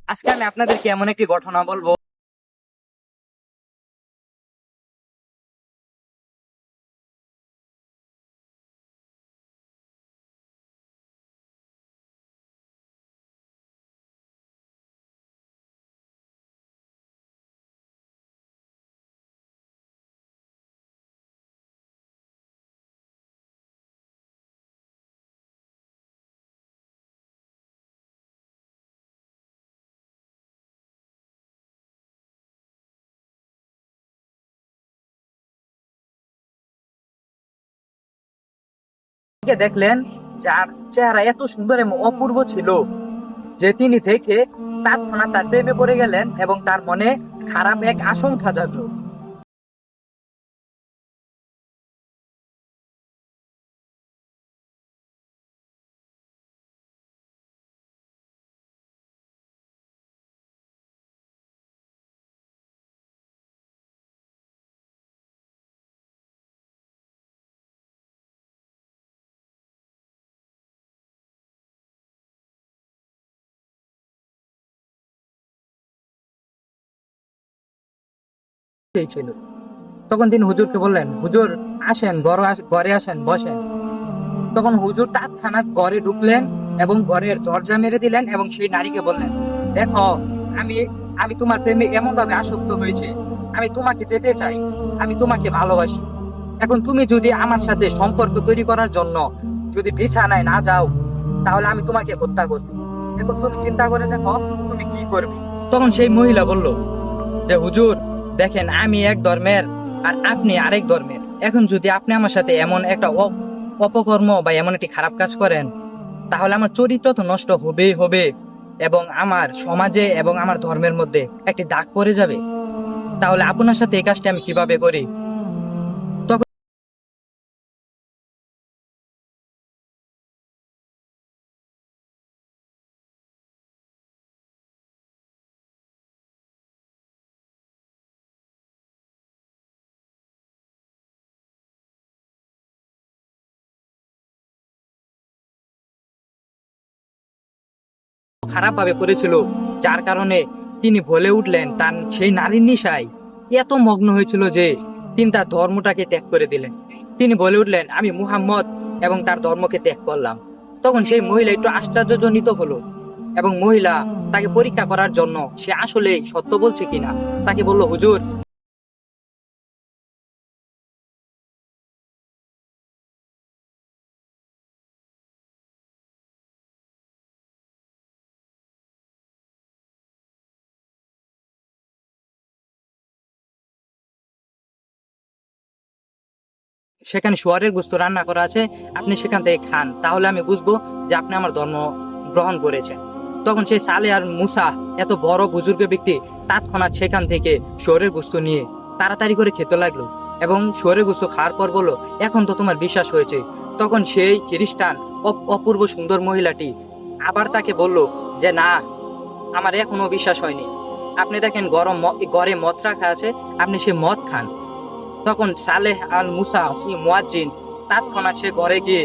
আজকে আমি আপনাদেরকে এমন একটি ঘটনা বলবো। দেখলেন যার চেহারা এত সুন্দর এবং অপূর্ব ছিল যে তিনি দেখে তৎক্ষণাৎ তার প্রেমে পড়ে গেলেন এবং তার মনে খারাপ এক আশঙ্কা জাগলো। সেই ছিল। তখন তিনি হুজুরকে বললেন, হুজুর আসেন, ঘরে আসেন, বসেন। তখন হুজুর তৎক্ষণাৎ ঘরে ঢুকলেন এবং ঘরের দরজা মেরে দিলেন এবং সেই নারীকে বললেন, দেখো, আমি আমি তোমার প্রেমে এমন ভাবে আসক্ত হয়েছে, আমি তোমাকে পেতে চাই, আমি তোমাকে ভালোবাসি। এখন তুমি যদি আমার সাথে সম্পর্ক তৈরি করার জন্য যদি বিছানায় না যাও, তাহলে আমি তোমাকে হত্যা করব। এখন তুমি চিন্তা করে দেখো তুমি কি করবে। তখন সেই মহিলা বলল যে, হুজুর দেখেন, আমি এক ধর্মের আর আপনি আরেক ধর্মের। এখন যদি আপনি আমার সাথে এমন একটা অপকর্ম বা এমন একটি খারাপ কাজ করেন, তাহলে আমার চরিত্র তো নষ্ট হবেই হবে এবং আমার সমাজে এবং আমার ধর্মের মধ্যে একটি দাগ পড়ে যাবে। তাহলে আপনার সাথে এই কাজটা আমি কিভাবে করি? তখন খারাপ ভাবে পড়েছিল, যার কারণে তিনি বলে উঠলেন, তার সেই নারীর নিশায় এত মগ্ন হয়েছিল যে তিনি তার ধর্মটাকে ত্যাগ করে দিলেন। তিনি বলে উঠলেন, আমি মুহাম্মদ এবং তার ধর্মকে ত্যাগ করলাম। তখন সেই মহিলা একটু আশ্চর্যজনিত হলো এবং মহিলা তাকে পরীক্ষা করার জন্য সে আসলে সত্য বলছে কিনা তাকে বলল, হুজুর সেখানে শুয়ারের গোশত রান্না করা আছে, আপনি সেখান থেকে খান, তাহলে আমি বুঝবো যে আপনি আমার ধর্ম গ্রহণ করেছেন। তখন সেই সালে আর মুসা, এত বড় বুজুর্গ ব্যক্তি, তৎক্ষণাৎ সেখান থেকে শুয়ারের গোশত নিয়ে তাড়াতাড়ি করে খেতে লাগলো এবং শুয়ারের গোশত খাওয়ার পর বললো, এখন তো তোমার বিশ্বাস হয়েছে। তখন সেই খ্রিস্টান অপূর্ব সুন্দর মহিলাটি আবার তাকে বলল যে, না, আমার এখনো বিশ্বাস হয়নি। আপনি দেখেন ঘরে মদ রাখা আছে, আপনি সে মদ খান। তখন সালেহ আল মুসা মুয়াজ্জিন তৎক্ষণাৎ সে ঘরে গিয়ে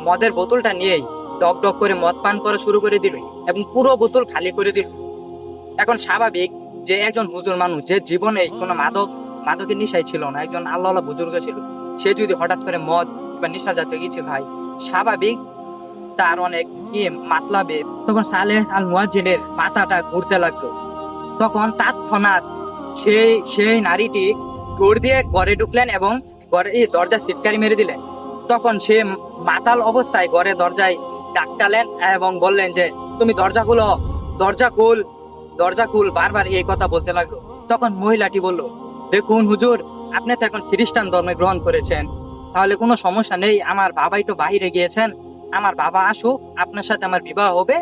মদের বোতলটা নিয়েই ডক ডক করে মদ পান করা শুরু করে দিল এবং পুরো বোতল খালি করে দিল। এখন স্বাভাবিক যে একজন হুজুর মানুষ, যে জীবনে কোনো মাদকের নেশায় ছিল না, একজন আল্লাহ বুজুর্গ ছিল, সে যদি হঠাৎ করে মদ বা নেশা জাতীয় কিছু খায়, স্বাভাবিক তার অনেক মাতলাবে। তখন সালেহ আল মুয়াজ্জিনের মাথাটা ঘুরতে লাগলো। তখন তৎক্ষণাৎ সেই নারীটি দৌড় দিয়ে ঘরে ঢুকলেন এবং ঘরে দরজা সিটকারি মেরে দিলেন। তখন সে মাতাল অবস্থায় ঘরে দরজায় ডাকটালেন এবং বললেন যে, তুমি দরজা খুলো, দরজা খুল, দরজা খুল, বারবার এই কথা বলতে লাগলো। তখন মহিলাটি বলল, দেখুন হুজুর, আপনি তো এখন খ্রিস্টান ধর্মে গ্রহণ করেছেন, তাহলে কোনো সমস্যা নেই, আমার বাবাই তো বাহিরে গিয়েছেন, আমার বাবা আসুক, আপনার সাথে আমার বিবাহ হবে,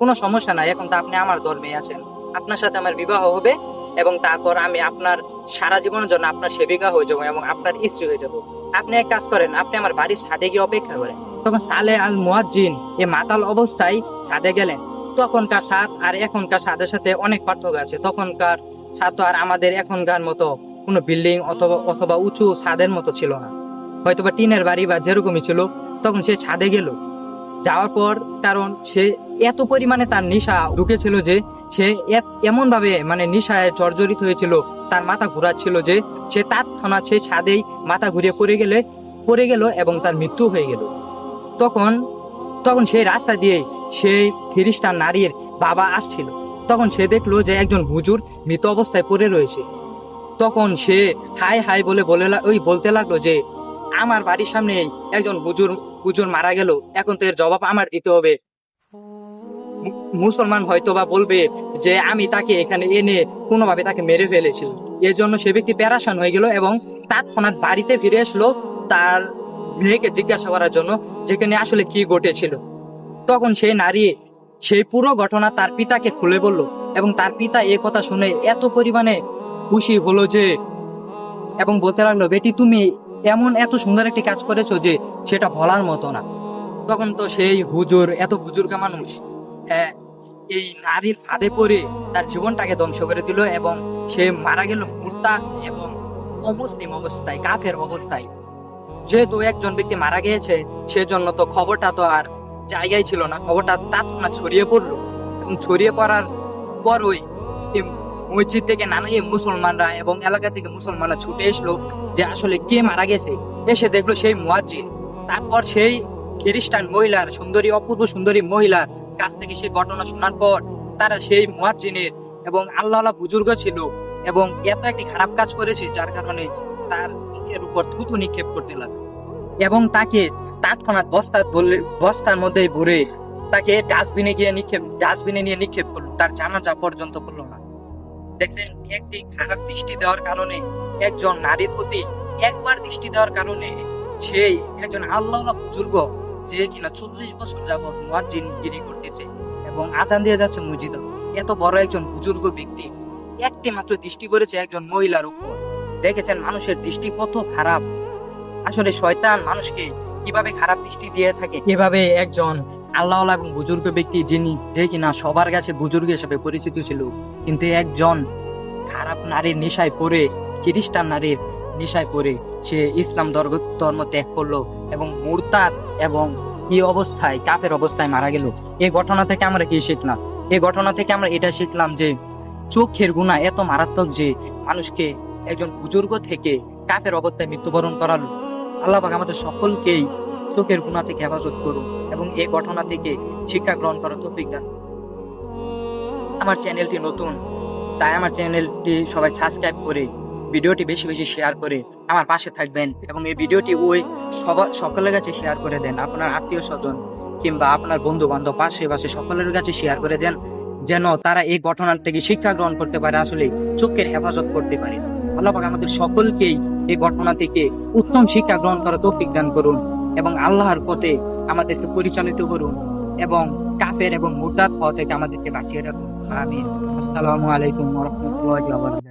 কোনো সমস্যা নাই। এখন তো আপনি আমার ধর্মে আছেন, আপনার সাথে আমার বিবাহ হবে এবং তারপর আমি আপনার সারা জীবনের জন্য আপনার সেবিকা হয়ে যাবো এবং আপনার স্ত্রী হয়ে যাবো। আপনি এক কাজ করেন, আপনি আমার বাড়ির ছাদে গিয়ে অপেক্ষা করেন। তখন সালে আল মুয়াজ্জিন এ মাতাল অবস্থায় ছাদে গেলেন। তখনকার ছাদ আর এখনকার ছাদের সাথে অনেক পার্থক্য আছে। তখনকার ছাদ তো আর আমাদের এখনকার মতো কোনো বিল্ডিং অথবা উঁচু ছাদের মতো ছিল না, হয়তোবা টিনের বাড়ি বা যেরকমই ছিল। তখন সে ছাদে গেল যাওয়ার পর কারণ সে এত পরিমাণে তার নেশা ঢুকেছিল যে সে এমন ভাবে মানে নেশায় জর্জরিত হয়েছিল, তার মাথা ঘুরাচ্ছিল যে সে তৎক্ষণাৎ সে ছাদেই মাথা ঘুরিয়ে পড়ে গেল এবং তার মৃত্যু হয়ে গেল। তখন তখন সেই রাস্তা দিয়ে সেই খ্রিস্টান নারীর বাবা আসছিল। তখন সে দেখলো যে একজন হুজুর মৃত অবস্থায় পড়ে রয়েছে। তখন সে হাই হাই বলতে লাগলো যে আমার বাড়ির সামনে একজন হুজুর মারা গেল, এখন তো এর জবাব আমার দিতে হবে। মুসলমান হয়তোবা বলবে যে আমি তাকে এখানে এনে কোনোভাবে তাকে মেরে ফেলেছি। এর জন্য সে ব্যক্তি প্যারাশান হয়ে গেল এবং তৎক্ষণাৎ বাড়িতে ফিরে আসলো তার মেয়েকে জিজ্ঞাসা করার জন্য যেখানে আসলে কি ঘটেছিল। তখন সেই নারী সেই পুরো ঘটনা তার পিতাকে খুলে বলল এবং তার পিতা এই কথা শুনে এত পরিমাণে খুশি হলো যে এবং বলতে লাগলো, বেটি তুমি এত সুন্দর একটি কাজ করেছো যে সেটা বলার মতো না। তখন তো সেই হুজুর এত বুজুর্গ মানুষ, হ্যাঁ, এই নারীর ফাঁদে পড়ে তার জীবনটাকে ধ্বংস করে দিল এবং সে মারা গেল মুরতাদ এবং অমুসলিম অবস্থায়, কাফের অবস্থায়। যেহেতু একজন ব্যক্তি মারা গিয়েছে সেজন্য তো খবরটা তো আর জায়গায় ছিল না, খবরটা তৎক্ষণাৎ ছড়িয়ে পড়লো এবং ছড়িয়ে পড়ার পরই মসজিদ থেকে নানা মুসলমানরা এবং এলাকা থেকে মুসলমানরা ছুটে এসলো যে আসলে কে মারা গেছে। এসে দেখলো সেই মুয়াজ্জিন। তারপর সেই খ্রিস্টান মহিলার অপূর্ব সুন্দরী মহিলার কাছ থেকে সেই ঘটনা শোনার পর তারা সেই মুয়াজ্জিনের এবং আল্লাহ বুজুর্গ ছিল এবং এত একটি খারাপ কাজ করেছে যার কারণে তার মুখের উপর থুতু নিক্ষেপ করতে লাগলো এবং তাকে তৎক্ষণাৎ বস্তার মধ্যে ভরে তাকে ডাস্টবিনে নিয়ে নিক্ষেপ করলো। তার জানাজা পর্যন্ত করলো না। দেখছেন, একটি খারাপ দৃষ্টি দেওয়ার কারণে, একজন নারীর প্রতি একবার দৃষ্টি দেওয়ার কারণে সেই একজন আল্লাহ বুজুর্গ যে কিনা 40 বছর যাবত মুয়াজ্জিনগিরি করতেছে এবং আজান দিয়ে যাচ্ছে মসজিদে, এত বড় একজন বুজুর্গ ব্যক্তি একটি মাত্র দৃষ্টি করেছে একজন মহিলার উপর। দেখেছেন মানুষের দৃষ্টি কত খারাপ। আসলে শয়তান মানুষকে কিভাবে খারাপ দৃষ্টি দিয়ে থাকে। এভাবে একজন আল্লাহ এবং বুজুর্গ ব্যক্তি যে কিনা সবার কাছে বুজুর্গ হিসেবে পরিচিত ছিল, কিন্তু একজন খারাপ নারীর নেশায় পড়ে, খ্রিস্টান নারীর নেশায় পড়ে সে ইসলাম ধর্ম ত্যাগ করলো এবং মুরতাদ এবং এই অবস্থায়, কাফের অবস্থায় মারা গেল। এই ঘটনা থেকে আমরা কি শিখলাম? এই ঘটনা থেকে আমরা এটা শিখলাম যে চোখের গুনাহ এত মারাত্মক যে মানুষকে একজন বুজুর্গ থেকে কাফের অবস্থায় মৃত্যুবরণ করালো। আল্লাহ পাক আমাদের সকলকেই চোখের গুনাহ থেকে হেফাজত করুন এবং এই ঘটনা থেকে শিক্ষা গ্রহণ করার তৌফিক দান। আমার চ্যানেলটি নতুন, তাই আমার চ্যানেলটি সবাই সাবস্ক্রাইব করে ভিডিওটি বেশি বেশি শেয়ার করে আমার পাশে থাকবেন এবং এই ভিডিওটি সকলের কাছে শেয়ার করে দেন। আপনার আত্মীয় স্বজন কিংবা আপনার বন্ধু বান্ধব পাশে সকলের কাছে শেয়ার করে দেন, যেন তারা এই ঘটনার থেকে শিক্ষা গ্রহণ করতে পারে, আসলে চোখের হেফাজত করতে পারে। আল্লাহ পাক আমাদের সকলকেই এই ঘটনা থেকে উত্তম শিক্ষা গ্রহণ করার তৌফিক দান করুন এবং আল্লাহর পথে আমাদেরকে পরিচালিত করুন এবং কাফের এবং মুরতাদ হওয়া থেকে আমাদেরকে বাঁচিয়ে রাখুন। আমিন। আসসালামু আলাইকুম ওয়া রাহমাতুল্লাহি ওয়া বারাকাতুহু।